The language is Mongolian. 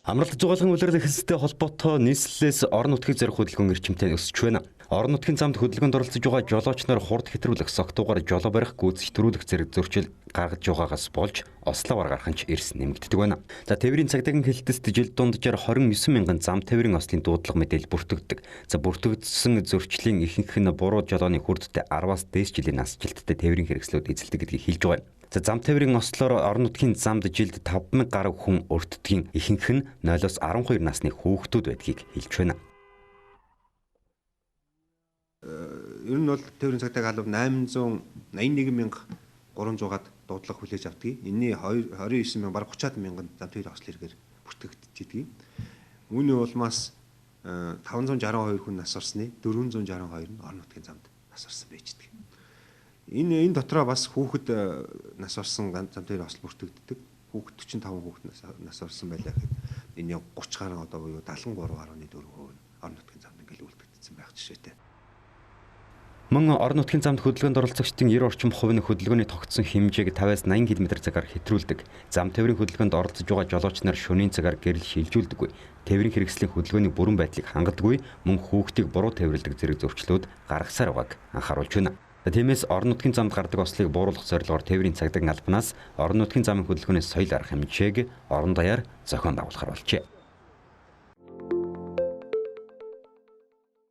Амралт зугаалгын улирал эхэлсэнтэй холбоотой нийслэлээс орон нутгийг зорих хөдөлгөөн эрчимтэй өсөж байна. Орон нутгийн замд хөдөлгөөнд оролцож байгаа жолооч нар хурд хэтрүүлэх, согтуугаар жолоо барих, гүйцэж төрүүлэх зэрэг зөрчил гаргаж байгаагаас болж ослоор гаргах нь эрс нэмэгддэг байна. За тээврийн цагдаагийн хэлтэст жил дунджаар 29 мянган зам тээврийн ослын дуудлага мэдээлэл бүртгэгддэг. За бүртгэгдсэн зөрчлийн ихэнх нь буруу жолооны хүрдтэй 10-аас дээш жилийн насжилттай тээврийн хэрэгслүүд эзэлдэг гэдгийг хэлж байгаа. За зам тээврийн ослоор орон нутгийн замд жилд 5000 гаруй хүн өртдгийн ихэнх нь 0-оос 12 насны хүүхдүүд байдгийг хэлж байна. Ер нь бол тээврийн цагдаагийн алба 881,300-аад дуудлага хүлээж авдаг. Энэний 29,000 бараг 30-аад мянган зам тээврийн ослын хэрэгээр бүртгэгдэж байдаг. Үүний улмаас 562 хүн нас орсны 462 нь орон нутгийн замд нас орсон байж байдаг. Энэ дотроо бас хүүхэд нас орсон зам тээврийн осол бүртгэгддэг. Хүүхэд 45 хүүхэд нас орсон байлаа гэхэд энэ 30 гаруй одоо буюу 73.4% нь орон нутгийн замд ингээл үлдэгдсэн байх жишээтэй. Мөн орон нутгийн замд хөдөлгөөнд оролцогчдын 90 орчим хувь нь хөдөлгөөний тогтсон хэмжээг 50-аас 80 км/цагаар хэтрүүлдэг. Зам тээврийн хөдөлгөөнд оролцож байгаа жолооч нар шөнийн цагаар гэрэл шилжүүлдэггүй. Тээврийн хэрэгслийн хөдөлгөөний бүрэн байдлыг хангадаггүй, мөн хүүхдийг буруу тээвэрлдэг зэрэг зөрчлүүд гаргасаар байгааг анхааруулж байна. Тиймээс орон нутгийн замд гардаг ослыг бууруулах зорилгоор тээврийн цагдаагийн албанаас орон нутгийн замын хөдөлгөөний соёл арга хэмжээг орон даяар зохион байгуулахар болжээ.